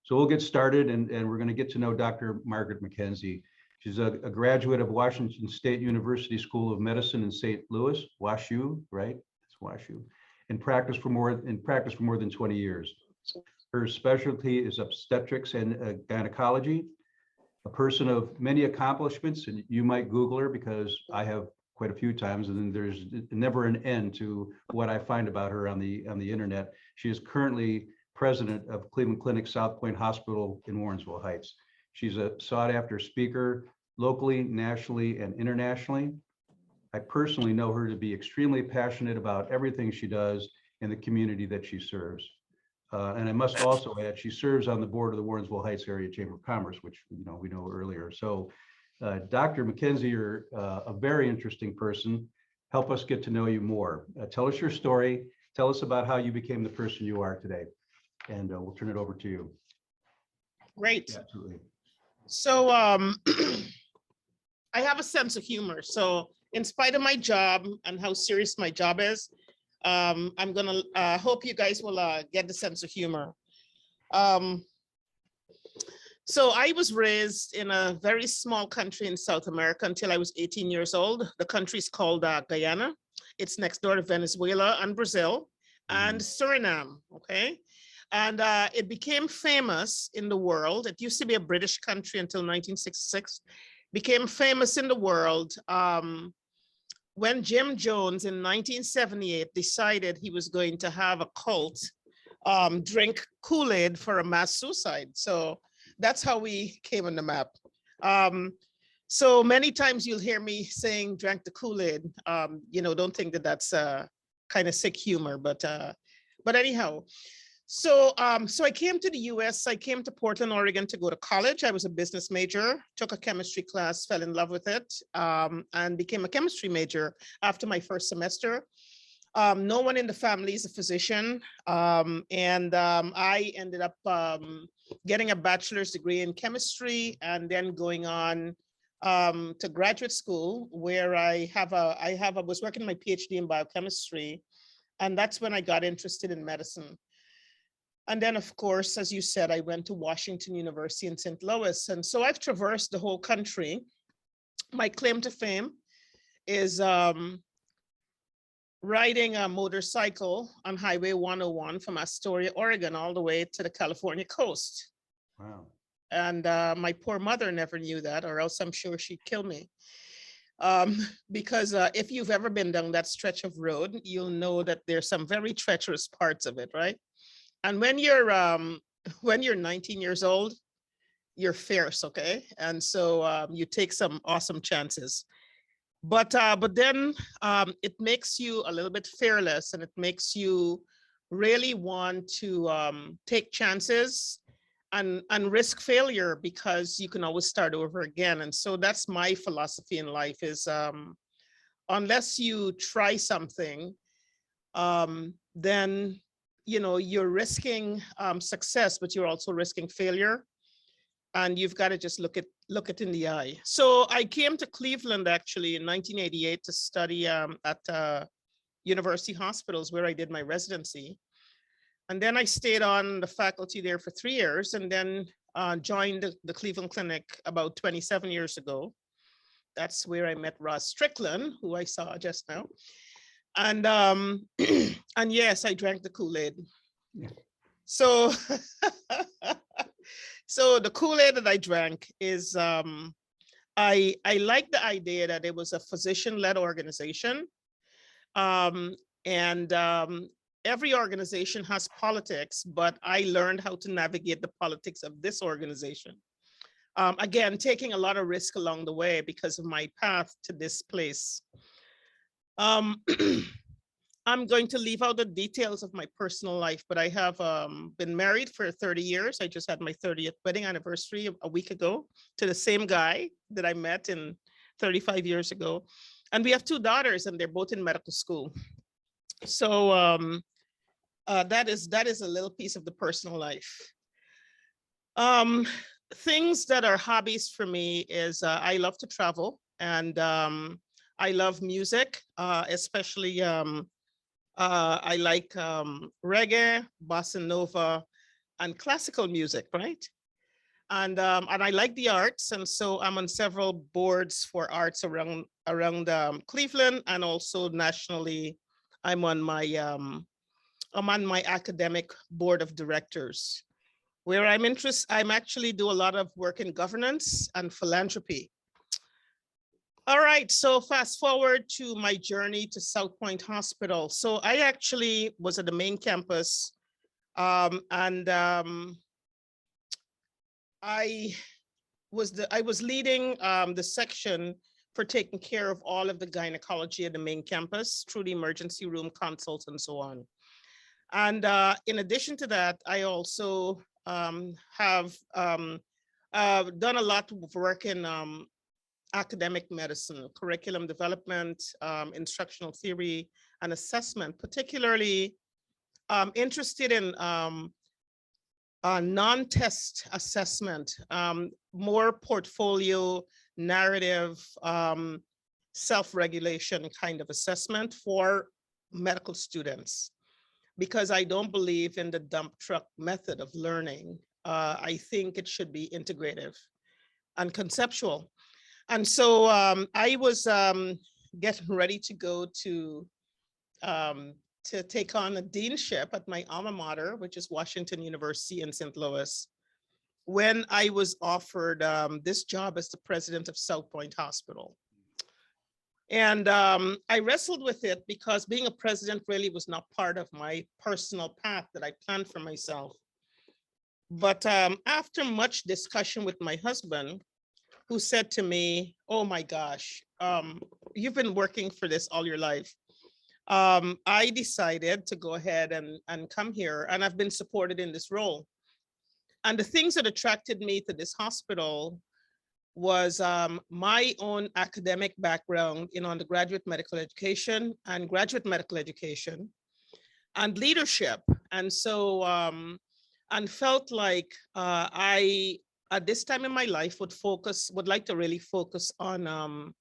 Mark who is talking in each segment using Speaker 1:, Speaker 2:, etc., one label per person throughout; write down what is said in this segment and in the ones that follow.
Speaker 1: So we'll get started, and we're going to get to know Dr. Margaret McKenzie. She's a graduate of Washington State University School of Medicine in St. Louis, WashU, right? It's WashU, and practiced for more than 20 years. Her specialty is obstetrics and gynecology. A person of many accomplishments, and you might Google her because I have quite a few times, and then there's never an end to what I find about her on the internet. She is currently president of Cleveland Clinic South Pointe Hospital in Warrensville Heights. She's a sought-after speaker locally, nationally, and internationally. I personally know her to be extremely passionate about everything she does in the community that she serves. And I must also add, she serves on the board of the Warrensville Heights Area Chamber of Commerce, which we know earlier. So Dr. McKenzie, you're a very interesting person. Help us get to know you more. Tell us your story. Tell us about how you became the person you are today. And we'll turn it over to you.
Speaker 2: Great.
Speaker 1: Yeah, absolutely.
Speaker 2: So I have a sense of humor. So in spite of my job and how serious my job is, I'm gonna hope you guys will get the sense of humor. So I was raised in a very small country in South America until I was 18 years old. The country is called Guyana. It's next door to Venezuela and Brazil and Suriname, okay? And it became famous in the world. It used to be a British country until 1966. Became famous in the world when Jim Jones in 1978 decided he was going to have a cult drink Kool-Aid for a mass suicide. So that's how we came on the map. So many times you'll hear me saying drank the Kool-Aid. Don't think that that's kind of sick humor, but anyhow. So I came to the US. I came to Portland, Oregon to go to college. I was a business major, took a chemistry class, fell in love with it, and became a chemistry major after my first semester. No one in the family is a physician. And I ended up getting a bachelor's degree in chemistry and then going on to graduate school where I was working my PhD in biochemistry. And that's when I got interested in medicine. And then, of course, as you said, I went to Washington University in St. Louis. And so I've traversed the whole country. My claim to fame is riding a motorcycle on Highway 101 from Astoria, Oregon, all the way to the California coast.
Speaker 1: Wow.
Speaker 2: And my poor mother never knew that, or else I'm sure she'd kill me. Because if you've ever been down that stretch of road, you'll know that there's some very treacherous parts of it, right? And when you're 19 years old, you're fierce, okay? And so you take some awesome chances. But then it makes you a little bit fearless, and it makes you really want to take chances and risk failure, because you can always start over again. And so that's my philosophy in life is unless you try something, then you're risking success, but you're also risking failure. And you've got to just look it in the eye. So I came to Cleveland actually in 1988 to study at University Hospitals, where I did my residency. And then I stayed on the faculty there for 3 years, and then joined the Cleveland Clinic about 27 years ago. That's where I met Ross Strickland, who I saw just now. And and yes, I drank the Kool-Aid.
Speaker 1: Yeah.
Speaker 2: So so the Kool-Aid that I drank is I like the idea that it was a physician-led organization. Every organization has politics, but I learned how to navigate the politics of this organization. Again, taking a lot of risk along the way because of my path to this place. I'm going to leave out the details of my personal life, but I have been married for 30 years. I just had my 30th wedding anniversary a week ago to the same guy that I met 35 years ago. And we have 2 daughters, and they're both in medical school. So that is a little piece of the personal life. Things that are hobbies for me is I love to travel, and I love music, especially I like reggae, bossa nova, and classical music, right? And I like the arts, and so I'm on several boards for arts around Cleveland, and also nationally. I'm on my academic board of directors, where I'm actually do a lot of work in governance and philanthropy. All right, so fast forward to my journey to South Pointe Hospital. So I actually was at the main campus, and I was leading the section for taking care of all of the gynecology at the main campus through the emergency room consults and so on. And in addition to that, I also have done a lot of work in academic medicine, curriculum development, instructional theory, and assessment, particularly interested in non-test assessment, more portfolio, narrative, self-regulation kind of assessment for medical students, because I don't believe in the dump truck method of learning. I think it should be integrative and conceptual. And so I was getting ready to go to take on a deanship at my alma mater, which is Washington University in St. Louis, when I was offered this job as the president of South Pointe Hospital. And I wrestled with it because being a president really was not part of my personal path that I planned for myself. But after much discussion with my husband, who said to me, "Oh my gosh, you've been working for this all your life." I decided to go ahead and come here, and I've been supported in this role. And the things that attracted me to this hospital was my own academic background in undergraduate medical education and graduate medical education and leadership. And so, and felt like I, at this time in my life, would like to really focus on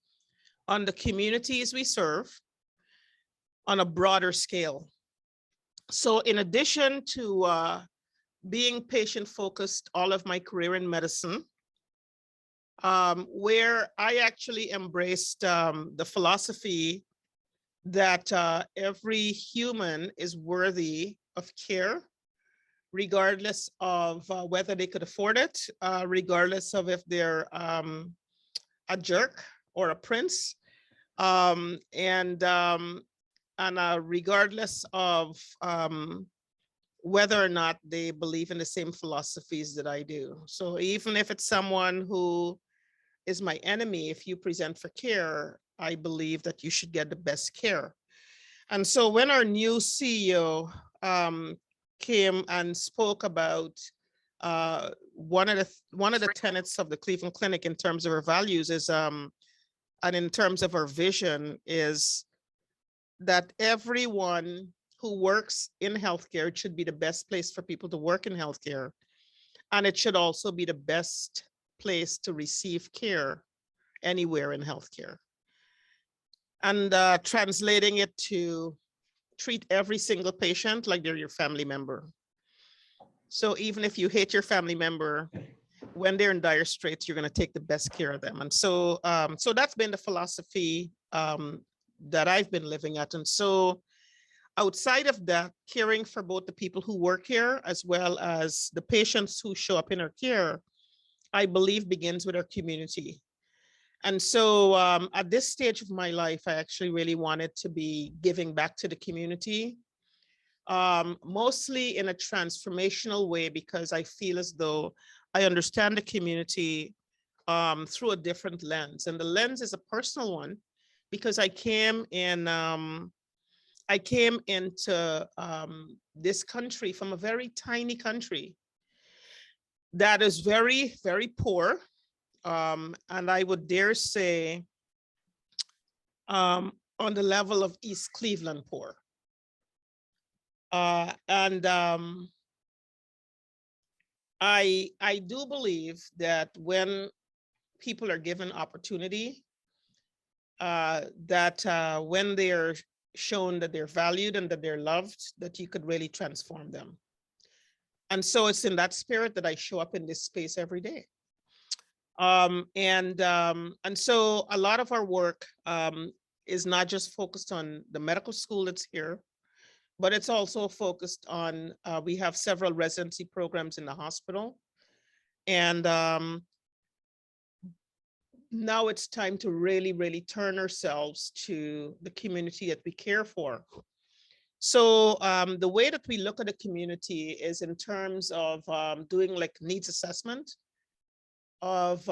Speaker 2: the communities we serve on a broader scale. So in addition to being patient-focused all of my career in medicine, where I actually embraced the philosophy that every human is worthy of care, regardless of whether they could afford it, regardless of if they're a jerk or a prince, and regardless of whether or not they believe in the same philosophies that I do. So even if it's someone who is my enemy, if you present for care, I believe that you should get the best care. And so when our new CEO came and spoke about one of the tenets of the Cleveland Clinic in terms of our values is, and in terms of our vision, is that everyone who works in healthcare, it should be the best place for people to work in healthcare. And it should also be the best place to receive care anywhere in healthcare. And translating it to treat every single patient like they're your family member. So even if you hate your family member, when they're in dire straits, you're going to take the best care of them. And so, so that's been the philosophy that I've been living at. And so outside of that, caring for both the people who work here as well as the patients who show up in our care, I believe begins with our community. And so at this stage of my life, I actually really wanted to be giving back to the community, mostly in a transformational way, because I feel as though I understand the community through a different lens. And the lens is a personal one, because I came into this country from a very tiny country that is very, very poor. And I would dare say on the level of East Cleveland poor. And I do believe that when people are given opportunity, that when they're shown that they're valued and that they're loved, that you could really transform them. And so it's in that spirit that I show up in this space every day. And so a lot of our work is not just focused on the medical school that's here, but it's also focused on, we have several residency programs in the hospital. And now it's time to really, really turn ourselves to the community that we care for. So the way that we look at the community is in terms of doing like needs assessment of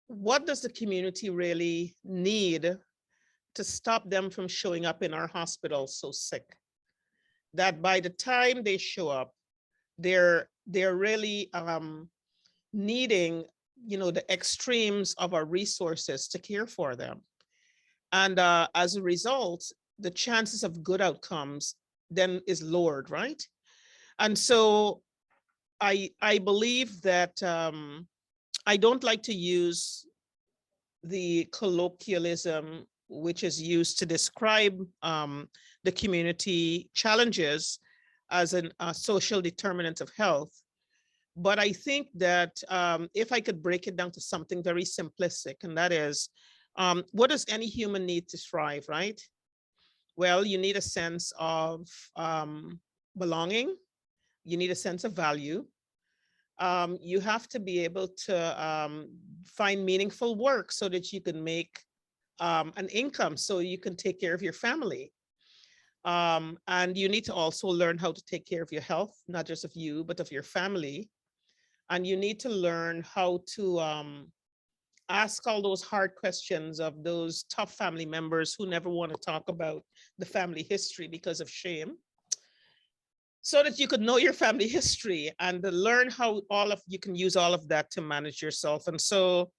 Speaker 2: what does the community really need to stop them from showing up in our hospitals so sick, that by the time they show up, they're really needing, you know, the extremes of our resources to care for them. And as a result, the chances of good outcomes then is lowered, right? And so I believe that I don't like to use the colloquialism which is used to describe the community challenges as a social determinant of health. But I think that if I could break it down to something very simplistic, and that is, what does any human need to thrive, right? Well, you need a sense of belonging. You need a sense of value. You have to be able to find meaningful work so that you can make an income so you can take care of your family. And you need to also learn how to take care of your health, not just of you, but of your family. And you need to learn how to ask all those hard questions of those tough family members who never want to talk about the family history because of shame, so that you could know your family history and learn how you can use all of that to manage yourself. And so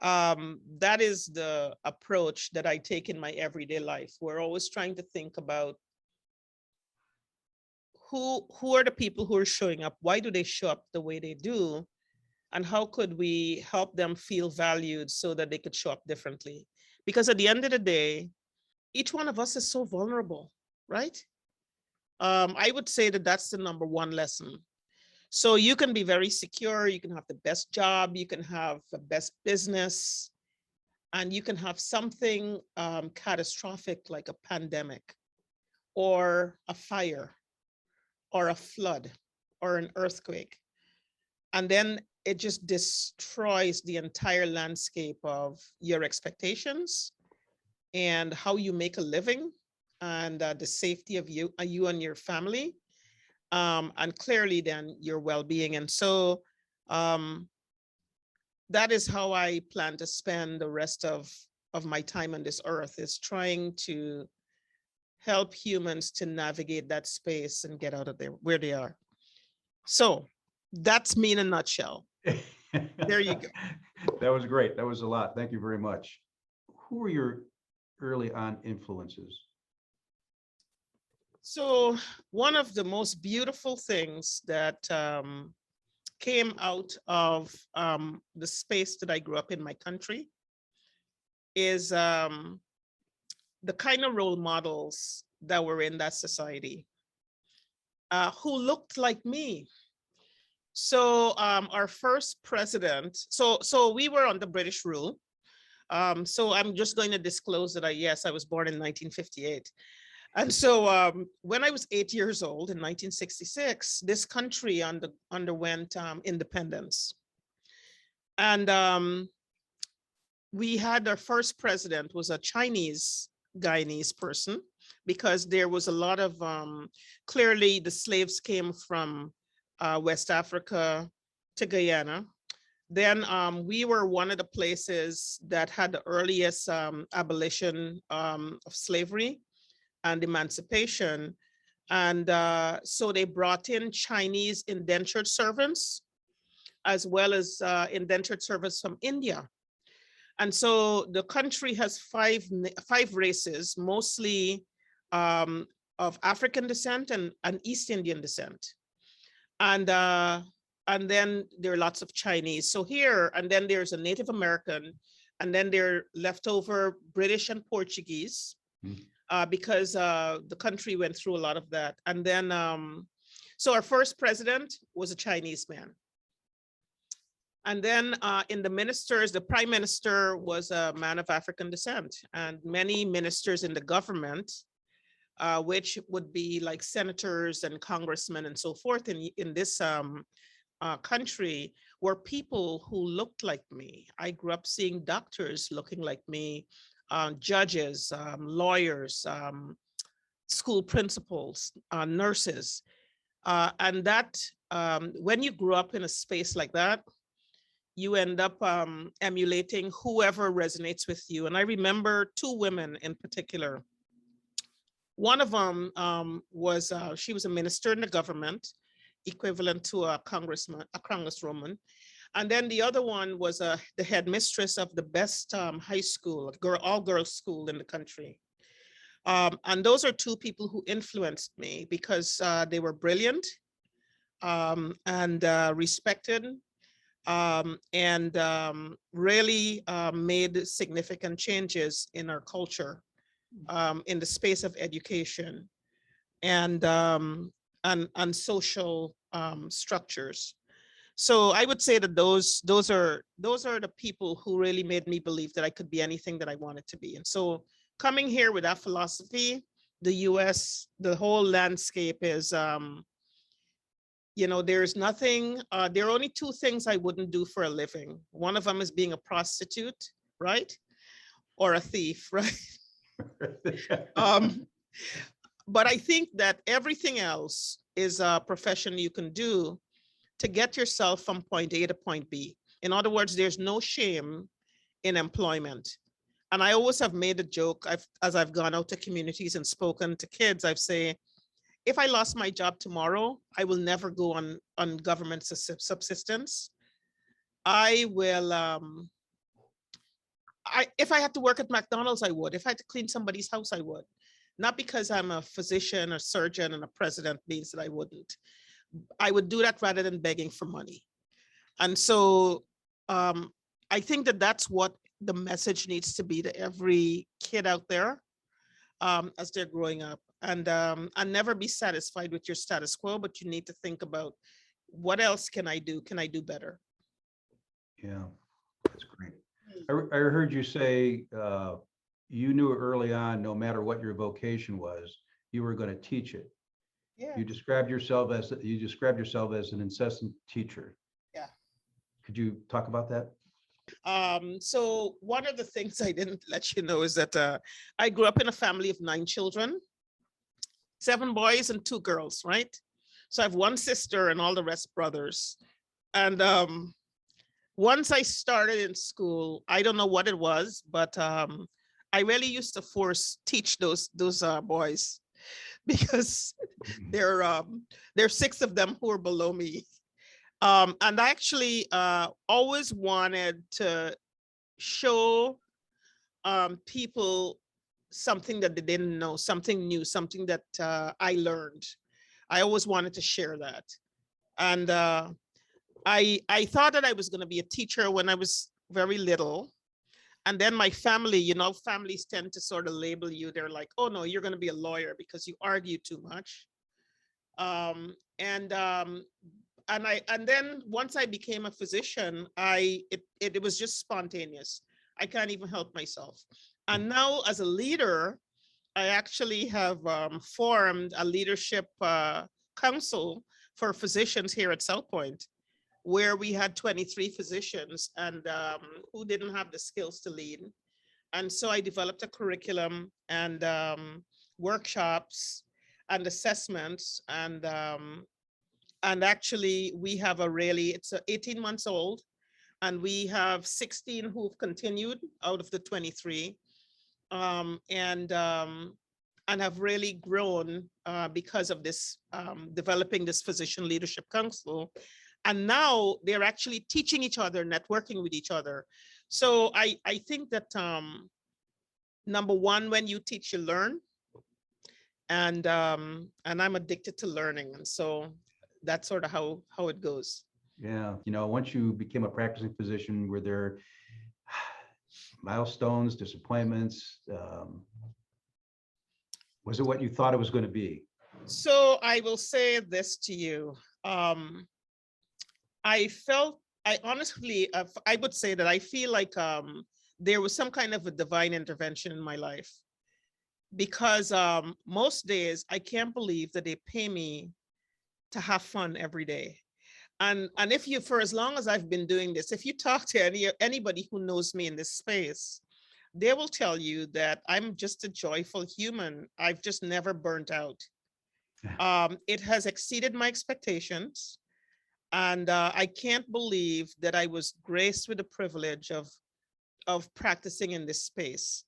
Speaker 2: that is the approach that I take in my everyday life. We're always trying to think about who are the people who are showing up? Why do they show up the way they do? And how could we help them feel valued so that they could show up differently? Because at the end of the day, each one of us is so vulnerable, right? I would say that that's the number one lesson. So you can be very secure, you can have the best job, you can have the best business, and you can have something catastrophic like a pandemic or a fire or a flood or an earthquake. And then it just destroys the entire landscape of your expectations and how you make a living and the safety of you and your family, and clearly then your well-being. And so that is how I plan to spend the rest of my time on this earth, is trying to help humans to navigate that space and get out of there where they are. So that's me in a nutshell. There you go.
Speaker 1: That was great. That was a lot. Thank you very much. Who were your early on influences?
Speaker 2: So one of the most beautiful things that came out of the space that I grew up in, my country, is the kind of role models that were in that society who looked like me. So our first president, so we were under British rule. So I'm just going to disclose that I was born in 1958. And so when I was 8 years old in 1966, this country underwent independence. And we had our first president was a Guyanese person, because there was a lot of, clearly the slaves came from West Africa to Guyana. Then we were one of the places that had the earliest abolition of slavery and emancipation. And so they brought in Chinese indentured servants, as well as indentured servants from India. And so the country has five races, mostly of African descent and East Indian descent. And then there are lots of Chinese. So here, and then there's a Native American, and then there are leftover British and Portuguese. because the country went through a lot of that. And then, so our first president was a Chinese man. And then in the ministers, the prime minister was a man of African descent, and many ministers in the government, which would be like senators and congressmen and so forth in this country, were people who looked like me. I grew up seeing doctors looking like me, judges, lawyers, school principals, nurses. And that, when you grew up in a space like that, you end up emulating whoever resonates with you. And I remember two women in particular. One of them was, she was a minister in the government, equivalent to a congresswoman. And then the other one was the headmistress of the best high school, all-girls school in the country. And those are two people who influenced me because they were brilliant and respected, and really made significant changes in our culture, in the space of education and social structures. So I would say that those are the people who really made me believe that I could be anything that I wanted to be. And so coming here with that philosophy, the US, the whole landscape is, there's nothing, there are only two things I wouldn't do for a living. One of them is being a prostitute, right? Or a thief, right? But I think that everything else is a profession you can do to get yourself from point A to point B. In other words, there's no shame in employment. And I always have made a joke, as I've gone out to communities and spoken to kids, I've said, if I lost my job tomorrow, I will never go on government subsistence. I will, if I had to work at McDonald's, I would. If I had to clean somebody's house, I would. Not because I'm a physician or surgeon and a president means that I wouldn't. I would do that rather than begging for money. And so I think that that's what the message needs to be to every kid out there as they're growing up. And never be satisfied with your status quo, but you need to think about what else can I do? Can I do better?
Speaker 1: Yeah, that's great. I heard you say you knew early on, no matter what your vocation was, you were going to teach it.
Speaker 2: Yeah.
Speaker 1: You described yourself as an incessant teacher.
Speaker 2: Yeah.
Speaker 1: Could you talk about that?
Speaker 2: So one of the things I didn't let you know is that I grew up in a family of 9 children, 7 boys and 2 girls, right? So I have 1 sister and all the rest brothers. And once I started in school, I don't know what it was, but I really used to teach those boys because there are 6 of them who are below me. And I actually always wanted to show people something that they didn't know, something new, something that I learned. I always wanted to share that. And I thought that I was going to be a teacher when I was very little. And then my family, families tend to sort of label you. They're like, oh no, you're going to be a lawyer because you argue too much. And then once I became a physician, it was just spontaneous. I can't even help myself. And now as a leader, I actually have formed a leadership council for physicians here at South Pointe, where we had 23 physicians and who didn't have the skills to lead. And so I developed a curriculum and workshops and assessments. And actually we have it's 18 months old, and we have 16 who've continued out of the 23. And have really grown because of this, developing this physician leadership council. And now they're actually teaching each other, networking with each other. So I think that number one, when you teach, you learn. And I'm addicted to learning. And so that's sort of how it goes.
Speaker 1: Yeah, once you became a practicing physician, were there milestones, disappointments, Was it what you thought it was going to be?
Speaker 2: So I will say this to you. I honestly, I would say that I feel like there was some kind of a divine intervention in my life, because most days I can't believe that they pay me to have fun every day. And if you, for as long as I've been doing this, if you talk to anybody who knows me in this space, they will tell you that I'm just a joyful human. I've just never burnt out. It has exceeded my expectations. And I can't believe that I was graced with the privilege of practicing in this space.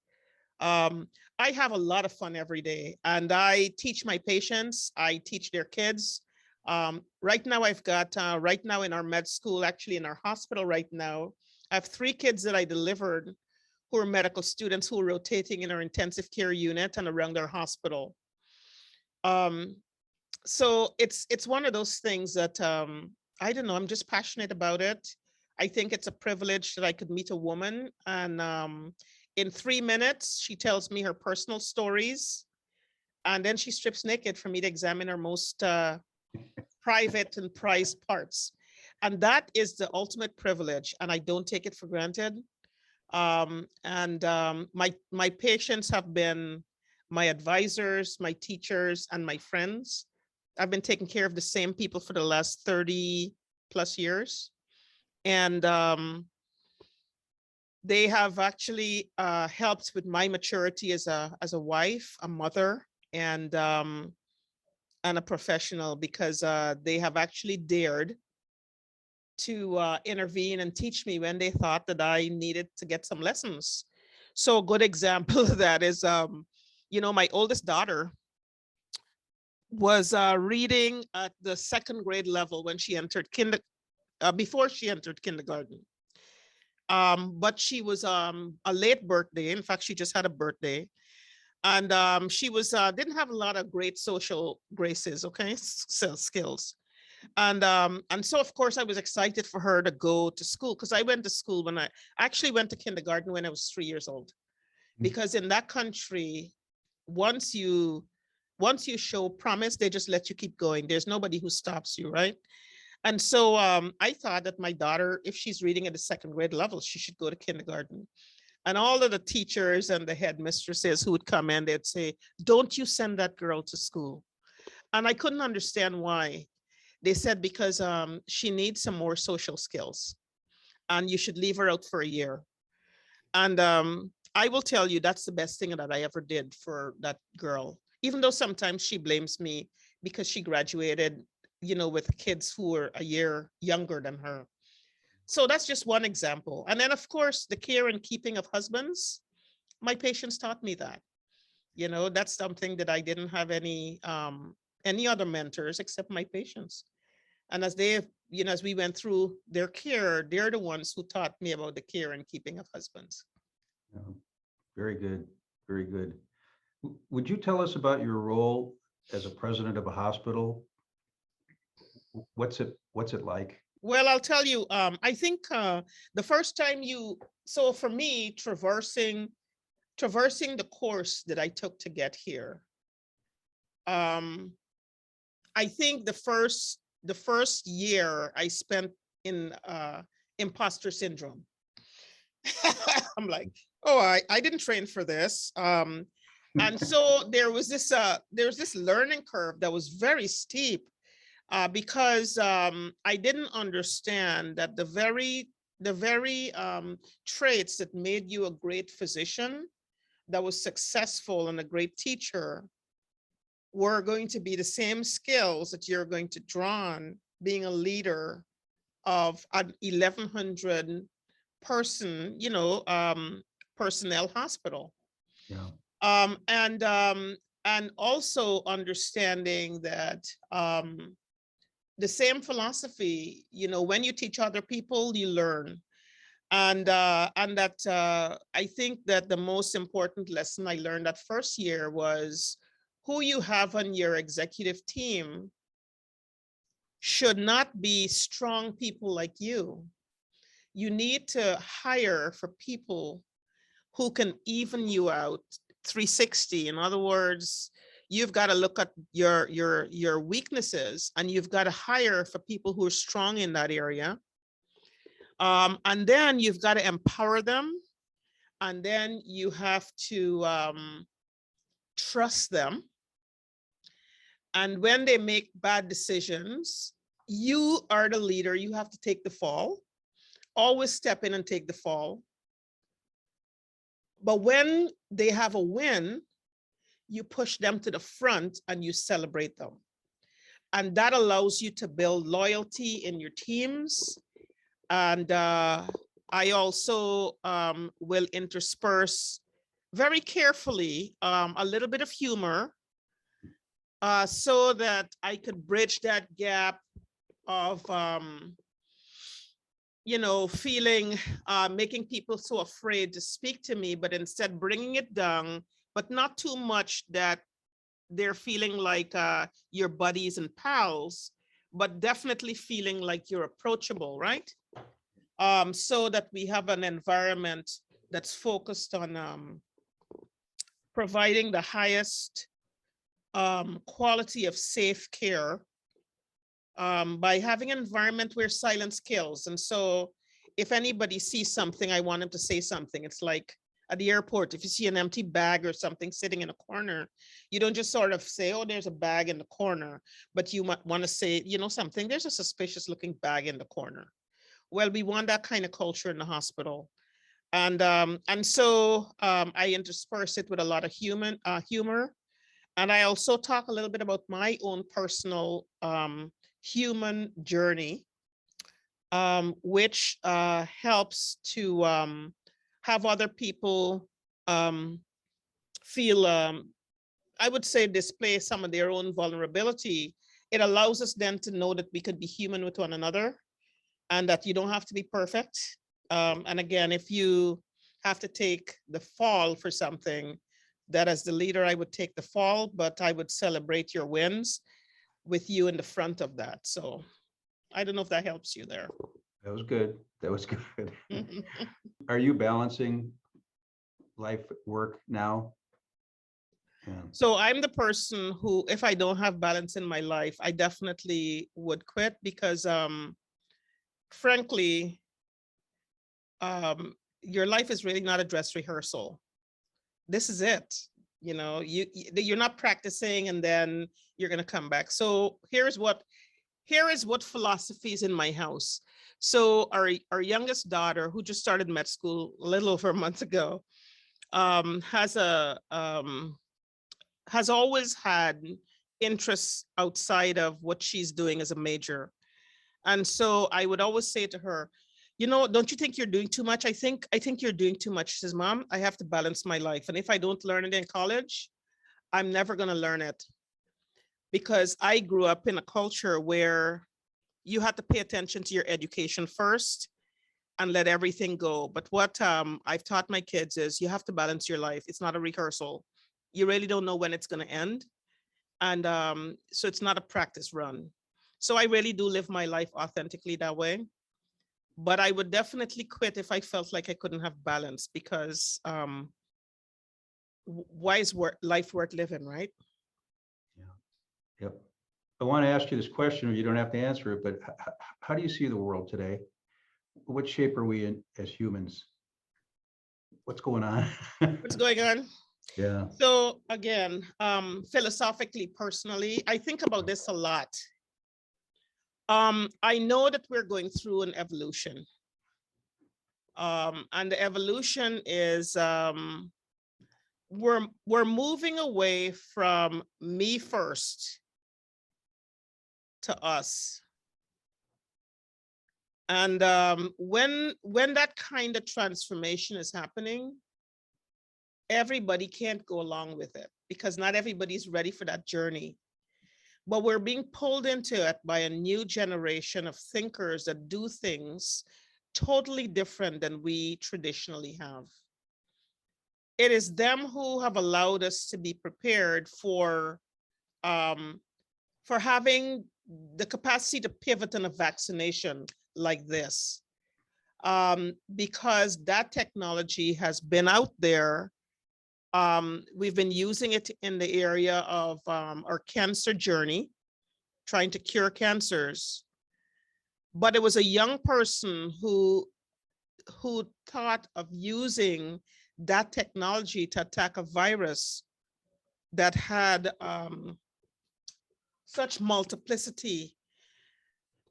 Speaker 2: I have a lot of fun every day, and I teach my patients, I teach their kids. Right now I've got, right now in our med school, actually in our hospital right now, I have 3 kids that I delivered who are medical students who are rotating in our intensive care unit and around our hospital. So it's one of those things that, I don't know, I'm just passionate about it. I think it's a privilege that I could meet a woman, and in 3 minutes, she tells me her personal stories, and then she strips naked for me to examine her most private and prized parts. And that is the ultimate privilege, and I don't take it for granted. My patients have been my advisors, my teachers, and my friends. I've been taking care of the same people for the last 30 plus years. And they have actually helped with my maturity as a wife, a mother, and a professional, because they have actually dared to intervene and teach me when they thought that I needed to get some lessons. So a good example of that is, my oldest daughter was reading at the 2nd grade level when she entered before she entered kindergarten. But she was a late birthday. In fact, she just had a birthday. And she was didn't have a lot of great social graces, okay, skills. And so of course I was excited for her to go to school, because I went to school when I actually went to kindergarten when I was 3 years old. Because in that country, once you show promise, they just let you keep going. There's nobody who stops you, right? And so I thought that my daughter, if she's reading at the 2nd grade level, she should go to kindergarten. And all of the teachers and the headmistresses who would come in, they'd say, don't you send that girl to school. And I couldn't understand why. They said, because she needs some more social skills and you should leave her out for a year. And I will tell you, that's the best thing that I ever did for that girl, even though sometimes she blames me because she graduated, with kids who were a year younger than her. So that's just one example. And then of course, the care and keeping of husbands, my patients taught me that. That's something that I didn't have any other mentors except my patients. And as they, as we went through their care, they're the ones who taught me about the care and keeping of husbands.
Speaker 1: Yeah, very good, very good. Would you tell us about your role as a president of a hospital? What's it like?
Speaker 2: Well, I'll tell you, I think the first time so for me, traversing the course that I took to get here, I think the first year I spent in imposter syndrome. I'm like, oh, I didn't train for this. And so there was this learning curve that was very steep, because I didn't understand that the very traits that made you a great physician, that was successful and a great teacher, were going to be the same skills that you're going to draw on being a leader of an 1,100 person, personnel hospital.
Speaker 1: Yeah.
Speaker 2: And also understanding that the same philosophy, when you teach other people, you learn. And that I think that the most important lesson I learned that first year was who you have on your executive team should not be strong people like you. You need to hire for people who can even you out 360. In other words, you've got to look at your weaknesses, and you've got to hire for people who are strong in that area. And then you've got to empower them. And then you have to trust them. And when they make bad decisions, you are the leader. You have to take the fall. Always step in and take the fall. But when they have a win, you push them to the front and you celebrate them. And that allows you to build loyalty in your teams. And I also will intersperse very carefully a little bit of humor so that I could bridge that gap of, you know, feeling, making people so afraid to speak to me, but instead bringing it down, but not too much that they're feeling like your buddies and pals, but definitely feeling like you're approachable, right? So that we have an environment that's focused on providing the highest quality of safe care by having an environment where silence kills. And so if anybody sees something, I want them to say something. It's like at the airport, if you see an empty bag or something sitting in a corner, you don't just sort of say, oh, there's a bag in the corner, but you might want to say, you know, something, there's a suspicious looking bag in the corner. Well, we want that kind of culture in the hospital. And so I intersperse it with a lot of humor. And I also talk a little bit about my own personal human journey, which helps to have other people feel, I would say, display some of their own vulnerability. It allows us then to know that we could be human with one another and that you don't have to be perfect. And again, if you have to take the fall for something, that as the leader, I would take the fall, but I would celebrate your wins with you in the front of that. So I don't know if that helps you there.
Speaker 1: That was good. That was good. Are you balancing life, work now? Yeah.
Speaker 2: So I'm the person who, if I don't have balance in my life, I definitely would quit because frankly, your life is really not a dress rehearsal. This is it. You know, you're not practicing and then you're going to come back. So here is what philosophy is in my house. So our youngest daughter, who just started med school a little over a month ago, has always had interests outside of what she's doing as a major. And so I would always say to her, you know, don't you think you're doing too much? I think you're doing too much. She says, Mom, I have to balance my life. And if I don't learn it in college, I'm never going to learn it. Because I grew up in a culture where you had to pay attention to your education first and let everything go. But what I've taught my kids is you have to balance your life. It's not a rehearsal. You really don't know when it's going to end. And so it's not a practice run. So I really do live my life authentically that way. But I would definitely quit if I felt like I couldn't have balance, because why is life worth living, right?
Speaker 1: Yeah. Yep. I want to ask you this question. You don't have to answer it, but how do you see the world today? What shape are we in as humans? What's going on?
Speaker 2: What's going on?
Speaker 1: Yeah.
Speaker 2: So again, philosophically, personally, I think about this a lot. I know that we're going through an evolution. And the evolution is we're moving away from me first to us. And when that kind of transformation is happening, everybody can't go along with it because not everybody's ready for that journey. But we're being pulled into it by a new generation of thinkers that do things totally different than we traditionally have. It is them who have allowed us to be prepared for having the capacity to pivot on a vaccination like this, because that technology has been out there We've been using it in the area of our cancer journey, trying to cure cancers. But it was a young person who thought of using that technology to attack a virus that had such multiplicity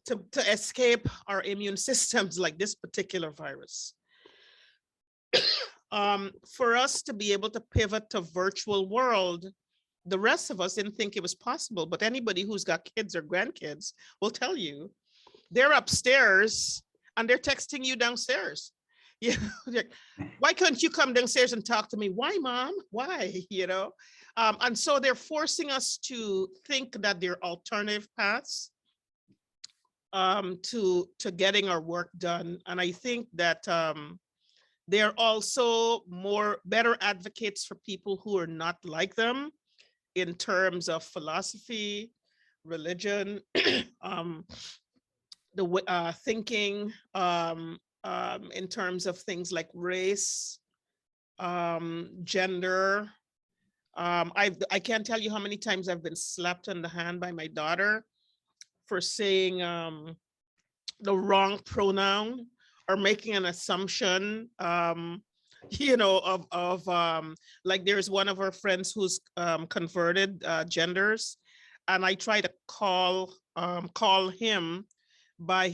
Speaker 2: to escape our immune systems, like this particular virus. For us to be able to pivot to virtual world, the rest of us didn't think it was possible, but anybody who's got kids or grandkids will tell you they're upstairs and they're texting you downstairs. You know, why couldn't you come downstairs and talk to me? Why, mom? Why? You know, and so they're forcing us to think that there are alternative paths to getting our work done. And I think that they're also better advocates for people who are not like them in terms of philosophy, religion, thinking, in terms of things like race, gender. I can't tell you how many times I've been slapped on the hand by my daughter for saying the wrong pronoun or making an assumption, you know, like there's one of her friends who's converted genders, and I try to call him by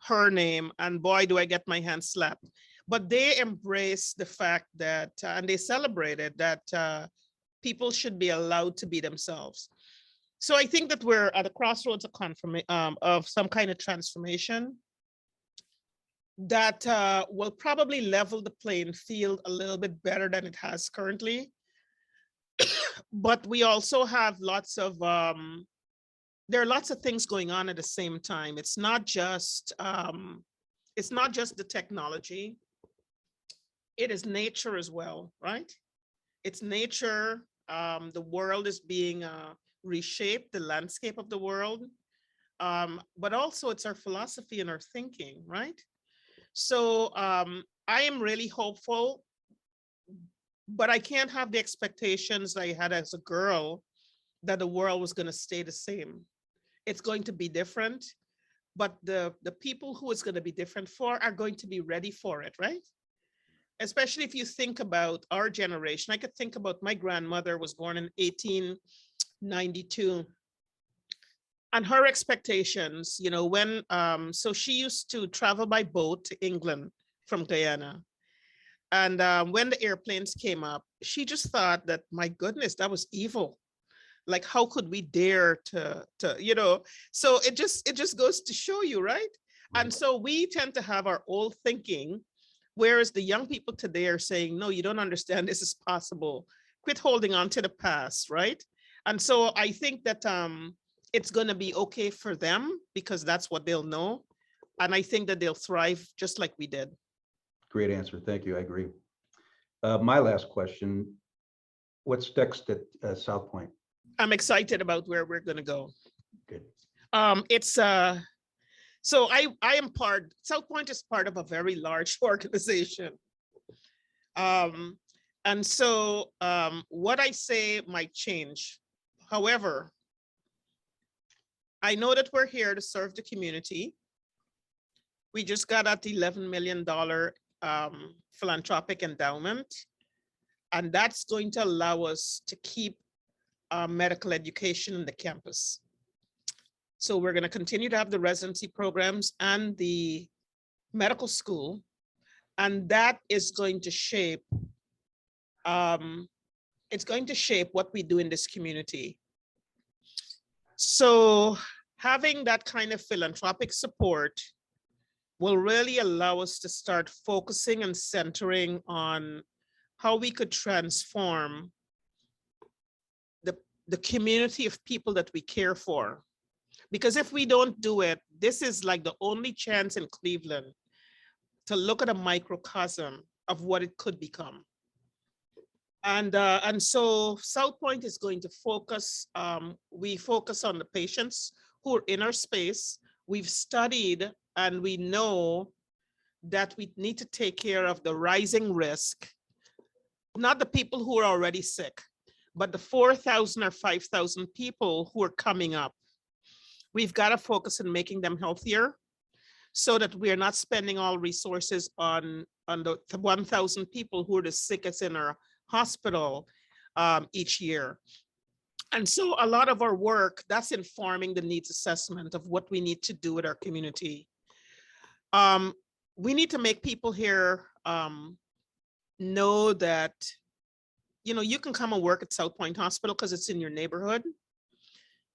Speaker 2: her name, and boy, do I get my hand slapped. But they embrace the fact that, and they celebrated that people should be allowed to be themselves. So I think that we're at a crossroads of some kind of transformation that will probably level the playing field a little bit better than it has currently. But we also have there are lots of things going on at the same time. It's not just the technology. It is nature as well, right? It's nature. The world is being reshaped, the landscape of the world. But also it's our philosophy and our thinking, right? So I am really hopeful, but I can't have the expectations I had as a girl that the world was going to stay the same. It's going to be different, but the people who it's going to be different for are going to be ready for it, right? Especially if you think about our generation. I could think about my grandmother was born in 1892. And her expectations, you know, so she used to travel by boat to England from Guyana. And when the airplanes came up, she just thought that, my goodness, that was evil. Like, how could we dare to you know, so it just goes to show you, right? And so we tend to have our old thinking, whereas the young people today are saying, no, you don't understand, this is possible. Quit holding on to the past, right? And so I think that it's going to be okay for them because that's what they'll know. And I think that they'll thrive just like we did.
Speaker 1: Great answer. Thank you. I agree. My last question, what's next at South Pointe?
Speaker 2: I'm excited about where we're going to go.
Speaker 1: Good.
Speaker 2: So South Pointe is part of a very large organization. And so what I say might change. However, I know that we're here to serve the community. We just got that $11 million philanthropic endowment, and that's going to allow us to keep medical education in the campus. So we're going to continue to have the residency programs and the medical school, and that is going to shape, it's going to shape what we do in this community. So having that kind of philanthropic support will really allow us to start focusing and centering on how we could transform the community of people that we care for. Because if we don't do it, this is like the only chance in Cleveland to look at a microcosm of what it could become. And so South Pointe is going to focus, we focus on the patients who are in our space. We've studied and we know that we need to take care of the rising risk not the people who are already sick, but the 4,000 or 5,000 people who are coming up. We've got to focus on making them healthier so that we are not spending all resources on the 1,000 people who are the sickest in our hospital each year. And so a lot of our work, that's informing the needs assessment of what we need to do with our community. We need to make people here know that, you can come and work at South Pointe Hospital because it's in your neighborhood.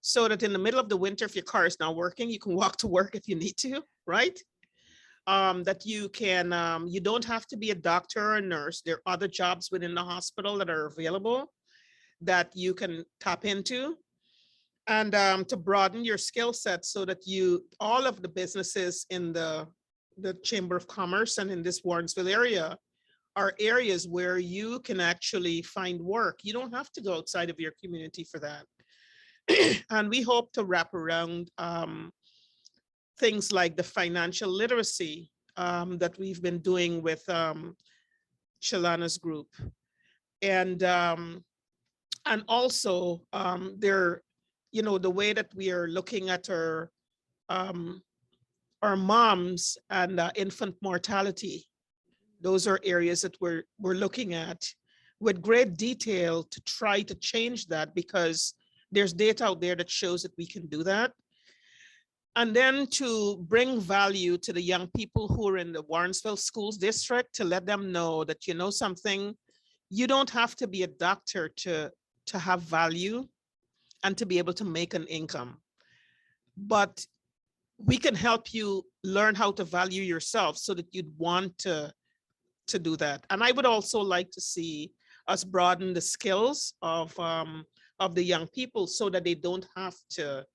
Speaker 2: So that in the middle of the winter, if your car is not working, you can walk to work if you need to, right? That you can, you don't have to be a doctor or a nurse. There are other jobs within the hospital that are available that you can tap into, and to broaden your skill set so that all of the businesses in the Chamber of Commerce and in this Warrensville area are areas where you can actually find work. You don't have to go outside of your community for that. And we hope to wrap around things like the financial literacy that we've been doing with Shalana's group. And also the way that we are looking at our moms and infant mortality. Those are areas that we're looking at with great detail to try to change that, because there's data out there that shows that we can do that. And then to bring value to the young people who are in the Warrensville Schools District, to let them know that, something, you don't have to be a doctor to have value and to be able to make an income. But we can help you learn how to value yourself so that you'd want to do that. And I would also like to see us broaden the skills of the young people so that they don't have to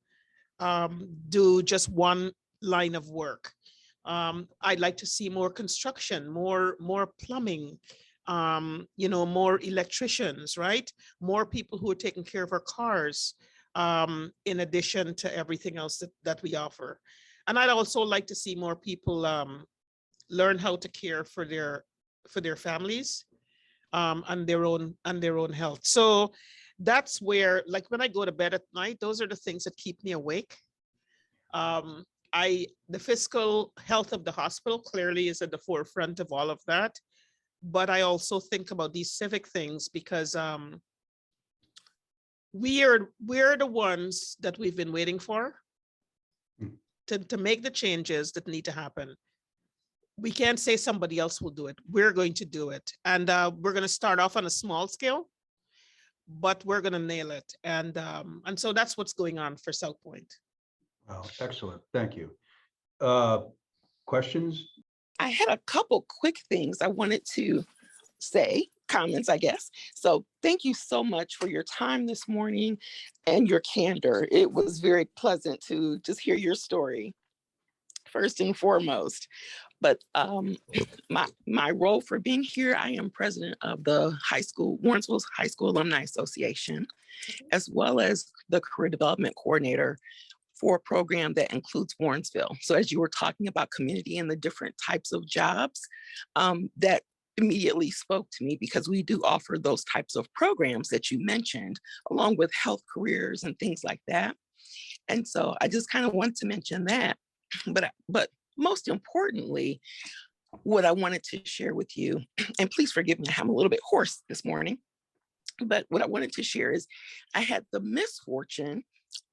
Speaker 2: do just one line of work. I'd like to see more construction, more plumbing, more electricians, right? More people who are taking care of our cars, in addition to everything else that we offer. And I'd also like to see more people learn how to care for their families and their own health. So that's where, like, when I go to bed at night, those are the things that keep me awake. The fiscal health of the hospital clearly is at the forefront of all of that. But I also think about these civic things because we're the ones that we've been waiting for to make the changes that need to happen. We can't say somebody else will do it. We're going to do it. And we're going to start off on a small scale, but we're going to nail it. And so that's what's going on for South Pointe.
Speaker 1: Wow, excellent. Thank you. Questions?
Speaker 3: I had a couple quick things I wanted to say, comments, I guess. So thank you so much for your time this morning and your candor. It was very pleasant to just hear your story, first and foremost. But my role for being here, I am president of the Warrensville High School Alumni Association, as well as the career development coordinator for a program that includes Warrensville. So as you were talking about community and the different types of jobs, that immediately spoke to me, because we do offer those types of programs that you mentioned, along with health careers and things like that. And so I just kind of wanted to mention that. But most importantly, what I wanted to share with you, and please forgive me, I'm a little bit hoarse this morning, but what I wanted to share is I had the misfortune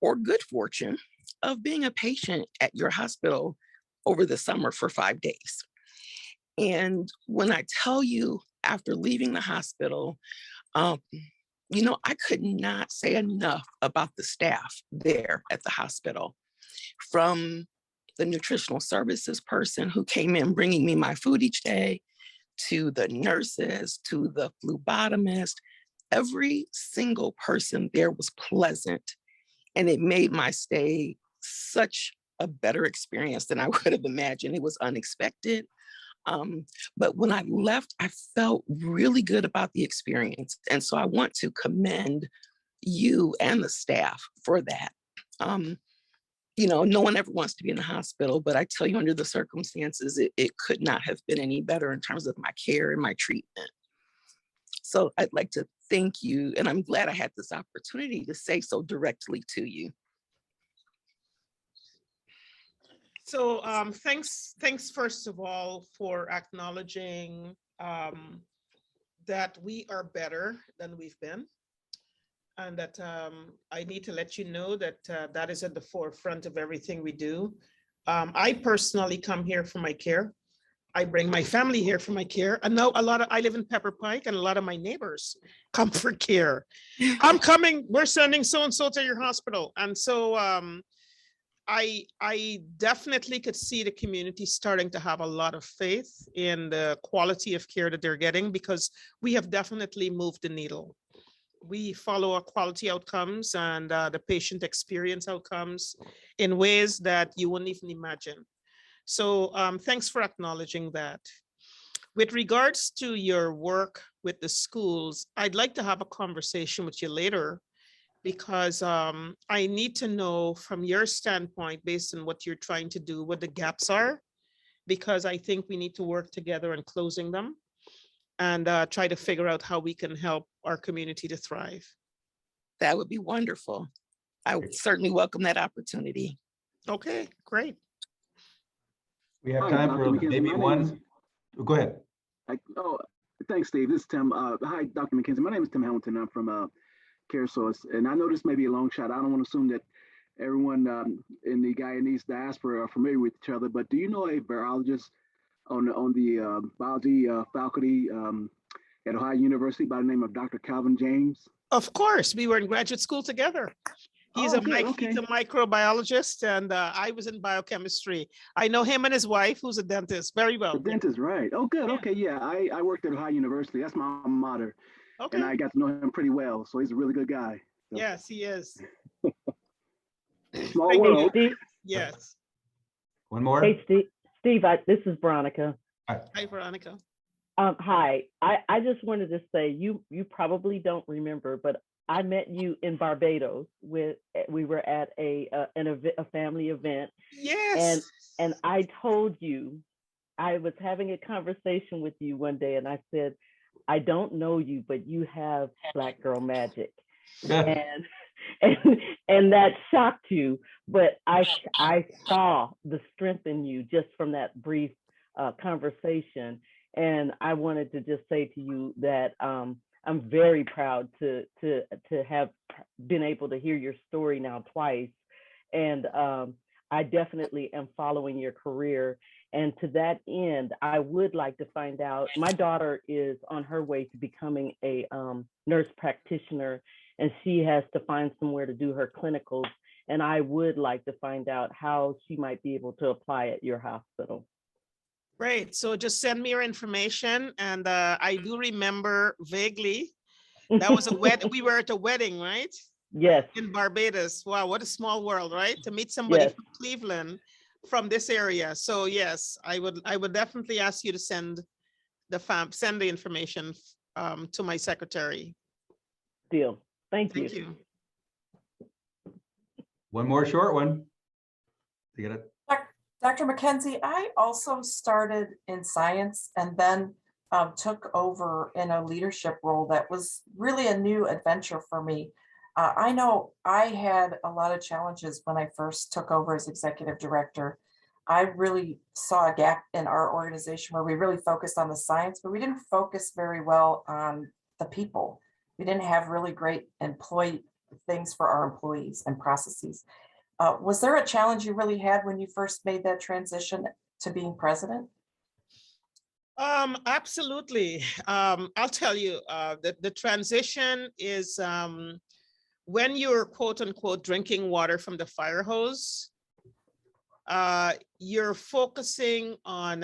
Speaker 3: or good fortune of being a patient at your hospital over the summer for 5 days. And when I tell you, after leaving the hospital, I could not say enough about the staff there at the hospital, from the nutritional services person who came in bringing me my food each day, to the nurses, to the phlebotomist. Every single person there was pleasant, and it made my stay such a better experience than I would have imagined. It was unexpected. But when I left, I felt really good about the experience. And so I want to commend you and the staff for that. No one ever wants to be in the hospital, but I tell you, under the circumstances, it could not have been any better in terms of my care and my treatment. So I'd like to thank you, and I'm glad I had this opportunity to say so directly to you.
Speaker 2: So thanks first of all for acknowledging that we are better than we've been, and that I need to let you know that that is at the forefront of everything we do. I personally come here for my care. I bring my family here for my care. And now I live in Pepper Pike, and a lot of my neighbors come for care. I'm coming, we're sending so-and-so to your hospital. And so I definitely could see the community starting to have a lot of faith in the quality of care that they're getting, because we have definitely moved the needle. We follow our quality outcomes and the patient experience outcomes in ways that you wouldn't even imagine. So thanks for acknowledging that. With regards to your work with the schools, I'd like to have a conversation with you later, because I need to know from your standpoint, based on what you're trying to do, what the gaps are, because I think we need to work together in closing them and try to figure out how we can help our community to thrive.
Speaker 3: That would be wonderful. I would certainly welcome that opportunity.
Speaker 2: Okay, great.
Speaker 1: We have
Speaker 4: Hi,
Speaker 1: time
Speaker 4: Dr.
Speaker 1: for
Speaker 4: McKenzie.
Speaker 1: maybe
Speaker 4: My name
Speaker 1: one.
Speaker 4: is-
Speaker 1: Go ahead.
Speaker 4: Thanks, Steve. This is Tim. Hi, Dr. McKenzie. My name is Tim Hamilton. I'm from CareSource, and I know this may be a long shot. I don't want to assume that everyone in the Guyanese diaspora are familiar with each other, but do you know a virologist on the biology faculty at Ohio University by the name of Dr. Calvin James?
Speaker 2: Of course, we were in graduate school together. He's
Speaker 4: Oh,
Speaker 2: a
Speaker 4: good, okay.
Speaker 2: he's a microbiologist, and I was in biochemistry. I know him and his wife, who's a dentist, very well.
Speaker 4: The dentist, right? Oh, good.
Speaker 2: Yeah.
Speaker 4: Okay, yeah. I worked at Ohio University. That's my alma mater,
Speaker 2: Okay.
Speaker 4: and I got to know him pretty well. So he's a really good guy. So.
Speaker 2: Yes, he is.
Speaker 4: Small
Speaker 2: Thank you.
Speaker 4: world.
Speaker 5: Steve,
Speaker 2: Yes.
Speaker 1: One more.
Speaker 5: hey, Steve, this is Veronica.
Speaker 2: Hi, Veronica.
Speaker 5: Hi, I just wanted to say you probably don't remember, but I met you in Barbados. We were at a family event,
Speaker 2: Yes.
Speaker 5: and I told you, I was having a conversation with you one day, and I said, I don't know you, but you have Black girl magic, and that shocked you. But I saw the strength in you just from that brief conversation, and I wanted to just say to you that I'm very proud to have been able to hear your story now twice, and I definitely am following your career. And to that end, I would like to find out, my daughter is on her way to becoming a nurse practitioner, and she has to find somewhere to do her clinicals. And I would like to find out how she might be able to apply at your hospital.
Speaker 2: Great. So just send me your information. And I do remember vaguely, that was a wedding. We were at a wedding, right?
Speaker 5: Yes.
Speaker 2: In Barbados. Wow, what a small world, right? To meet somebody
Speaker 5: Yes.
Speaker 2: from Cleveland, from this area. So yes, I would definitely ask you to send the information to my secretary.
Speaker 5: Deal. Thank you.
Speaker 2: Thank you.
Speaker 1: One more short one. You get it?
Speaker 6: Dr. McKenzie, I also started in science and then took over in a leadership role that was really a new adventure for me. I know I had a lot of challenges when I first took over as executive director. I really saw a gap in our organization where we really focused on the science, but we didn't focus very well on the people. We didn't have really great employee things for our employees and processes. Was there a challenge you really had when you first made that transition to being president?
Speaker 2: Absolutely. I'll tell you, the transition is when you're quote unquote drinking water from the fire hose, you're focusing on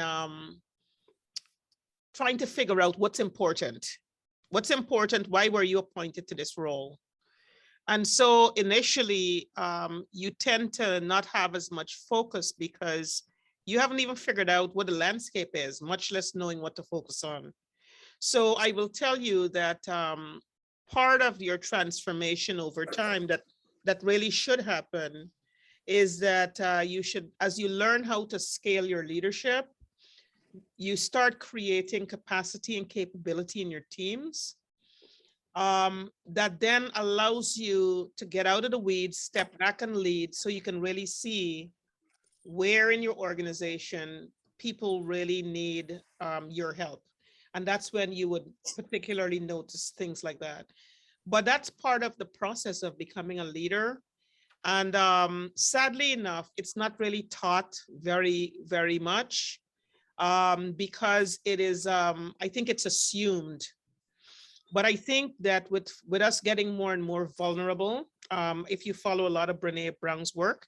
Speaker 2: trying to figure out what's important. What's important? Why were you appointed to this role? And so initially, you tend to not have as much focus because you haven't even figured out what the landscape is, much less knowing what to focus on. So I will tell you that part of your transformation over time that really should happen is that you should, as you learn how to scale your leadership, you start creating capacity and capability in your teams that then allows you to get out of the weeds, step back and lead, so you can really see where in your organization people really need your help. And that's when you would particularly notice things like that. But that's part of the process of becoming a leader. And sadly enough, it's not really taught very much because it is, I think it's assumed. But I think that with us getting more and more vulnerable, if you follow a lot of Brene Brown's work,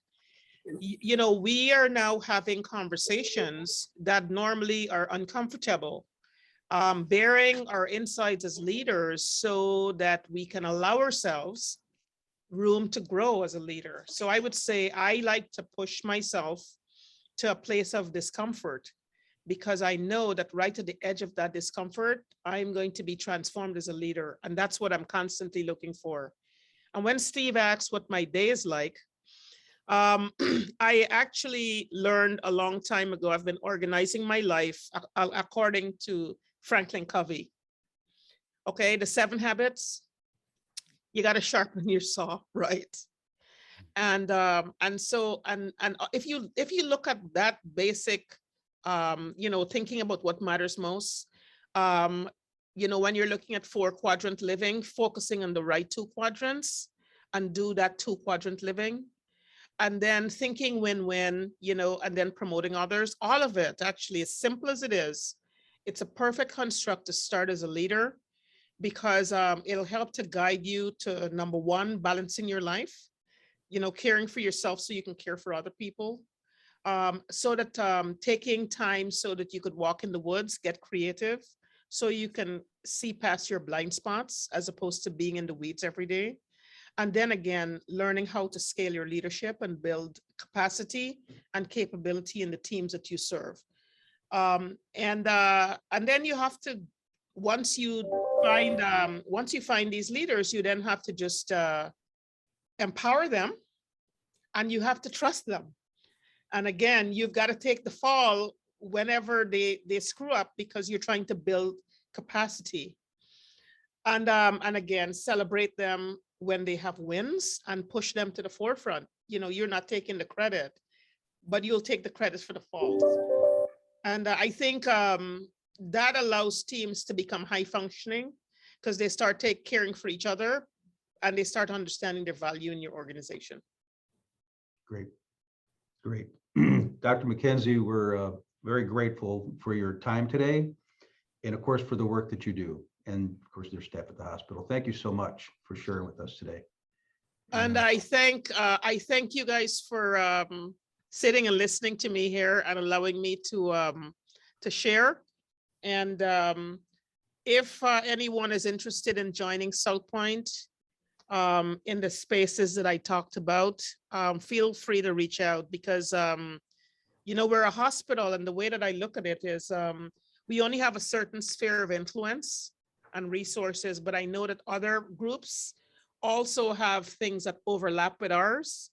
Speaker 2: you know, we are now having conversations that normally are uncomfortable, bearing our insights as leaders so that we can allow ourselves room to grow as a leader. So I would say I like to push myself to a place of discomfort, because I know that right at the edge of that discomfort, I'm going to be transformed as a leader. And that's what I'm constantly looking for. And when Steve asks what my day is like, I actually learned a long time ago, I've been organizing my life according to Franklin Covey. Okay, the 7 habits, you got to sharpen your saw, right? And so if you look at that basic, you know, thinking about what matters most, you know, when you're looking at 4-quadrant living, focusing on the right 2 quadrants and do that 2-quadrant living. And then thinking win-win, you know, and then promoting others, all of it actually, as simple as it is, it's a perfect construct to start as a leader, because it'll help to guide you to, number 1, balancing your life, you know, caring for yourself so you can care for other people. So that taking time so that you could walk in the woods, get creative, so you can see past your blind spots as opposed to being in the weeds every day. And then again, learning how to scale your leadership and build capacity and capability in the teams that you serve. And then you have to, once you find these leaders, you then have to just empower them, and you have to trust them. And again, you've got to take the fall whenever they screw up, because you're trying to build capacity. And again, celebrate them when they have wins and push them to the forefront. You know, you're not taking the credit, but you'll take the credit for the falls. And I think that allows teams to become high functioning, because they start caring for each other, and they start understanding their value in your organization. Great.
Speaker 1: Dr. McKenzie, we're very grateful for your time today, and of course for the work that you do, and of course their staff at the hospital. Thank you so much for sharing with us today.
Speaker 2: And I thank you guys for sitting and listening to me here and allowing me to share. And if anyone is interested in joining South Pointe in the spaces that I talked about, feel free to reach out, because you know, we're a hospital, and the way that I look at it is we only have a certain sphere of influence and resources, but I know that other groups also have things that overlap with ours.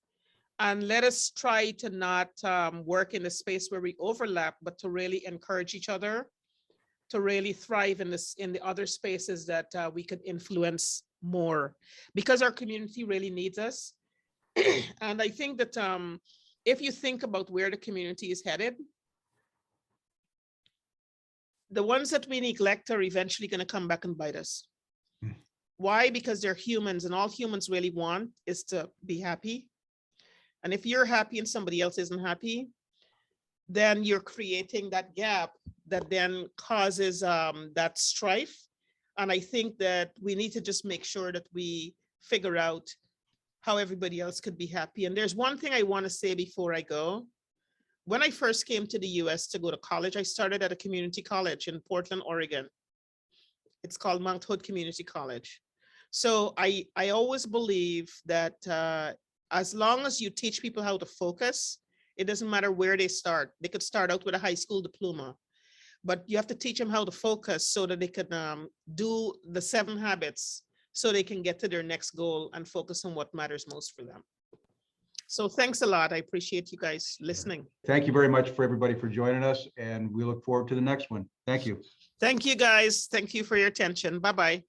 Speaker 2: And let us try to not work in a space where we overlap, but to really encourage each other to really thrive in the other spaces that we could influence more, because our community really needs us. And I think that if you think about where the community is headed, the ones that we neglect are eventually going to come back and bite us. Why? Because they're humans, and all humans really want is to be happy. And if you're happy and somebody else isn't happy, then you're creating that gap that then causes that strife. And I think that we need to just make sure that we figure out how everybody else could be happy. And there's one thing I want to say before I go. When I first came to the US to go to college, I started at a community college in Portland, Oregon. It's called Mount Hood Community College. So I always believe that as long as you teach people how to focus, it doesn't matter where they start. They could start out with a high school diploma, but you have to teach them how to focus so that they can do the 7 habits so they can get to their next goal and focus on what matters most for them. So thanks a lot. I appreciate you guys listening.
Speaker 1: Thank you very much for everybody for joining us, and we look forward to the next one. Thank you.
Speaker 2: Thank you, guys. Thank you for your attention. Bye-bye.